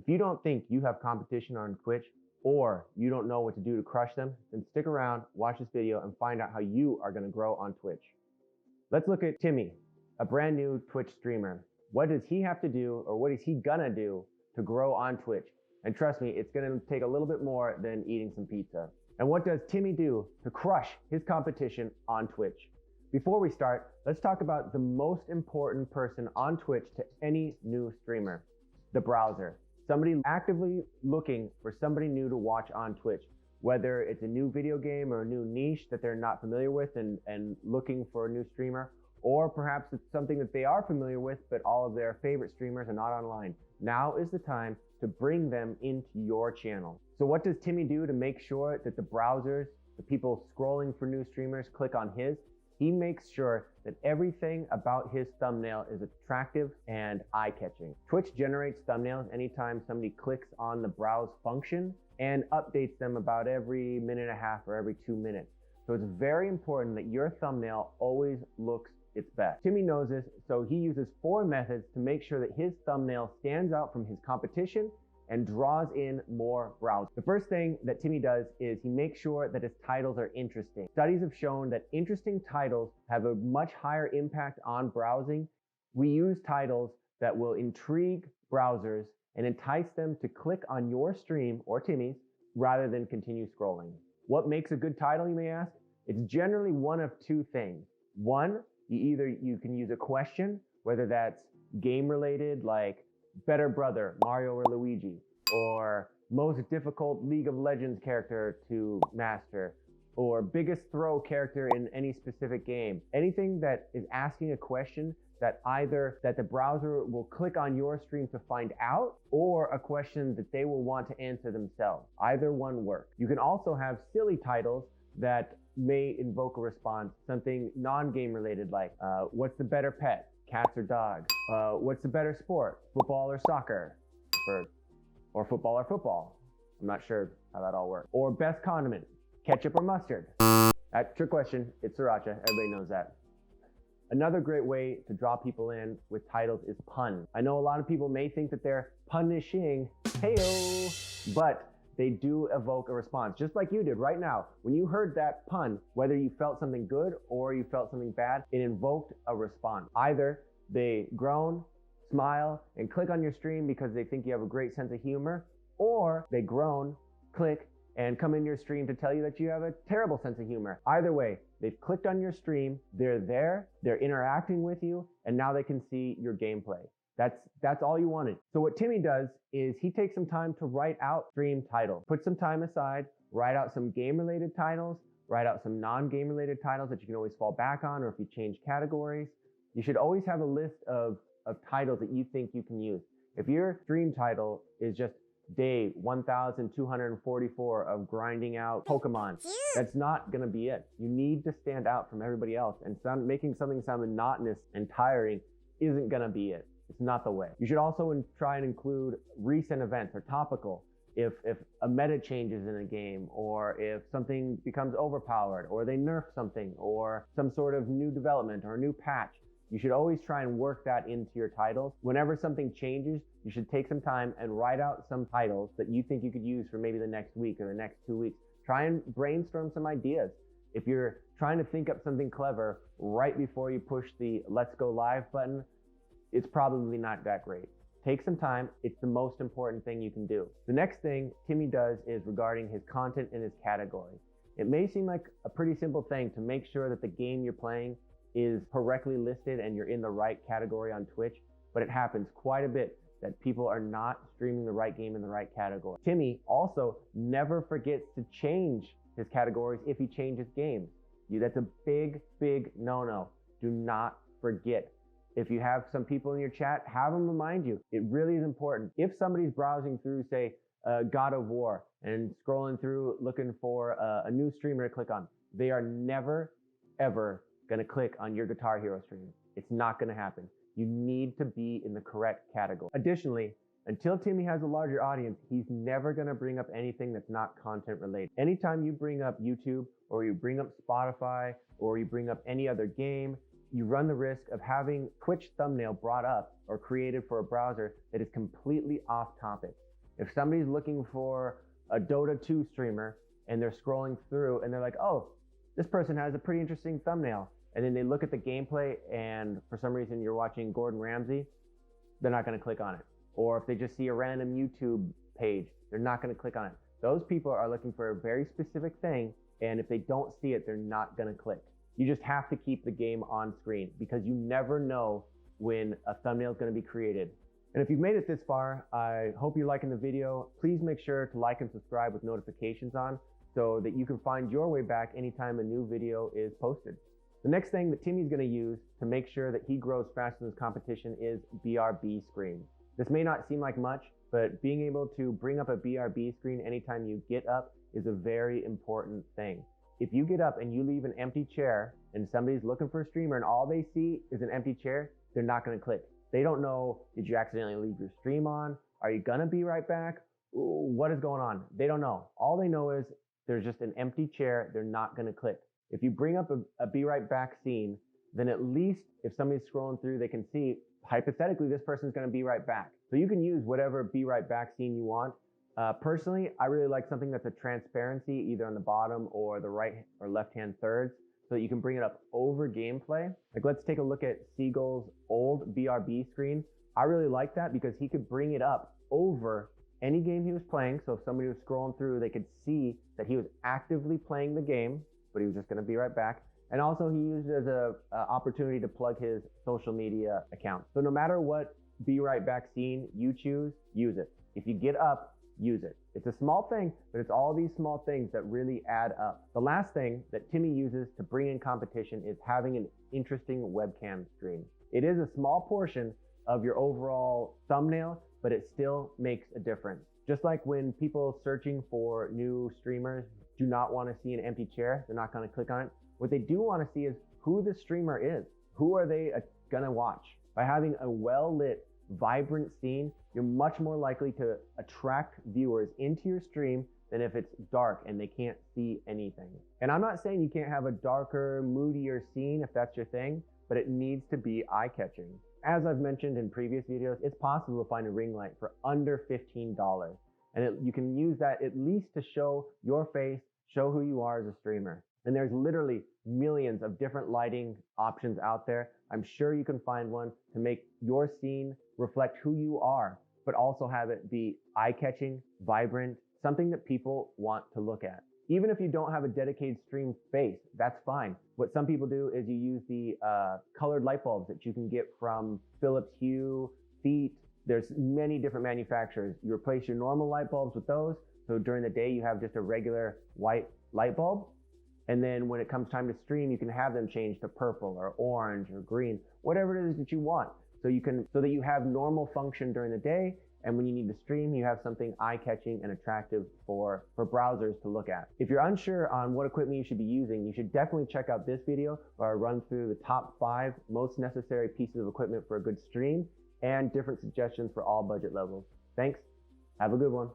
If you don't think you have competition on Twitch or you don't know what to do to crush them, then stick around, watch this video, and find out how you are going to grow on Twitch. Let's look at Timmy, a brand new Twitch streamer. What does he have to do, or what is he gonna do to grow on Twitch? And trust me, it's gonna take a little bit more than eating some pizza. And what does Timmy do to crush his competition on Twitch? Before we start, let's talk about the most important person on Twitch to any new streamer, the browser. Somebody actively looking for somebody new to watch on Twitch, whether it's a new video game or a new niche that they're not familiar with and looking for a new streamer, or perhaps it's something that they are familiar with, but all of their favorite streamers are not online. Now is the time to bring them into your channel. So what does Timmy do to make sure that the browsers, the people scrolling for new streamers, click on his? He makes sure that everything about his thumbnail is attractive and eye-catching. Twitch generates thumbnails anytime somebody clicks on the browse function and updates them about every minute and a half or every 2 minutes. So it's very important that your thumbnail always looks its best. Timmy knows this, so he uses 4 methods to make sure that his thumbnail stands out from his competition and draws in more browsers. The first thing that Timmy does is he makes sure that his titles are interesting. Studies have shown that interesting titles have a much higher impact on browsing. We use titles that will intrigue browsers and entice them to click on your stream or Timmy's rather than continue scrolling. What makes a good title, you may ask? It's generally one of 2 things. One, you can use a question, whether that's game related, like better brother, Mario or Luigi, or most difficult League of Legends character to master, or biggest throw character in any specific game. Anything that is asking a question that either that the browser will click on your stream to find out, or a question that they will want to answer themselves. Either one works. You can also have silly titles that may invoke a response, something non-game related like, what's the better pet, cats or dogs? What's the better sport, football or soccer? Or football or football. I'm not sure how that all works. Or best condiment, ketchup or mustard? That's your question, it's sriracha, everybody knows that. Another great way to draw people in with titles is pun. I know a lot of people may think that they're punishing, heyo, but they do evoke a response, just like you did right now. When you heard that pun, whether you felt something good or you felt something bad, it invoked a response. Either they groan, smile, and click on your stream because they think you have a great sense of humor, or they groan, click, and come in your stream to tell you that you have a terrible sense of humor. Either way, they've clicked on your stream, they're there, they're interacting with you, and now they can see your gameplay. That's all you wanted. So what Timmy does is he takes some time to write out stream titles. Put some time aside, write out some game-related titles, write out some non-game related titles that you can always fall back on, or if you change categories. You should always have a list of titles that you think you can use. If your stream title is just day 1244 of grinding out Pokemon, that's not gonna be it. You need to stand out from everybody else, and making something sound monotonous and tiring isn't gonna be it. It's not the way. You should also try and include recent events or topical. If a meta changes in a game, or if something becomes overpowered, or they nerf something, or some sort of new development or a new patch, you should always try and work that into your titles. Whenever something changes, you should take some time and write out some titles that you think you could use for maybe the next week or the next 2 weeks. Try and brainstorm some ideas. If you're trying to think up something clever right before you push the let's go live button, it's probably not that great. Take some time. It's the most important thing you can do. The next thing Timmy does is regarding his content and his category. It may seem like a pretty simple thing to make sure that the game you're playing is correctly listed and you're in the right category on Twitch, but it happens quite a bit that people are not streaming the right game in the right category. Timmy also never forgets to change his categories if he changes games. That's a big, big no-no. Do not forget. If you have some people in your chat, have them remind you. It really is important. If somebody's browsing through, say, God of War and scrolling through looking for a new streamer to click on, they are never, ever gonna click on your Guitar Hero stream. It's not gonna happen. You need to be in the correct category. Additionally, until Timmy has a larger audience, he's never gonna bring up anything that's not content related. Anytime you bring up YouTube, or you bring up Spotify, or you bring up any other game, you run the risk of having Twitch thumbnail brought up or created for a browser that is completely off topic. If somebody's looking for a Dota 2 streamer and they're scrolling through and they're like, oh, this person has a pretty interesting thumbnail, and then they look at the gameplay and for some reason you're watching Gordon Ramsay, they're not going to click on it. Or if they just see a random YouTube page, they're not going to click on it. Those people are looking for a very specific thing, and if they don't see it, they're not going to click. You just have to keep the game on screen because you never know when a thumbnail is going to be created. And if you've made it this far, I hope you're liking the video. Please make sure to like and subscribe with notifications on so that you can find your way back anytime a new video is posted. The next thing that Timmy's going to use to make sure that he grows faster than his competition is BRB screen. This may not seem like much, but being able to bring up a BRB screen anytime you get up is a very important thing. If you get up and you leave an empty chair and somebody's looking for a streamer and all they see is an empty chair, they're not going to click. They don't know, did you accidentally leave your stream on? Are you going to be right back? What is going on? They don't know. All they know is there's just an empty chair. They're not going to click. If you bring up a be right back scene, then at least if somebody's scrolling through, they can see, hypothetically, this person's going to be right back. So you can use whatever be right back scene you want. Personally, I really like something that's a transparency either on the bottom or the right or left-hand thirds so that you can bring it up over gameplay. Like let's take a look at Seagull's old BRB screen. I really like that because he could bring it up over any game he was playing. So if somebody was scrolling through, they could see that he was actively playing the game, but he was just going to be right back. And also he used it as a opportunity to plug his social media account. So no matter what be right back scene you choose, use it. If you get up, use it. It's a small thing, but it's all these small things that really add up. The last thing that Timmy uses to bring in competition is having an interesting webcam screen. It is a small portion of your overall thumbnail, but it still makes a difference. Just like when people searching for new streamers do not want to see an empty chair, they're not going to click on it. What they do want to see is who the streamer is. Who are they going to watch? By having a well-lit, vibrant scene, you're much more likely to attract viewers into your stream than if it's dark and they can't see anything. And I'm not saying you can't have a darker, moodier scene if that's your thing, but it needs to be eye-catching. As I've mentioned in previous videos, it's possible to find a ring light for under $15. And you can use that at least to show your face, show who you are as a streamer. And there's literally millions of different lighting options out there. I'm sure you can find one to make your scene reflect who you are, but also have it be eye-catching, vibrant, something that people want to look at. Even if you don't have a dedicated stream face, that's fine. What some people do is you use the colored light bulbs that you can get from Philips Hue, Feet. There's many different manufacturers. You replace your normal light bulbs with those. So during the day, you have just a regular white light bulb. And then when it comes time to stream, you can have them change to purple or orange or green, whatever it is that you want. So that you have normal function during the day. And when you need to stream, you have something eye-catching and attractive for browsers to look at. If you're unsure on what equipment you should be using, you should definitely check out this video where I run through the top 5 most necessary pieces of equipment for a good stream and different suggestions for all budget levels. Thanks. Have a good one.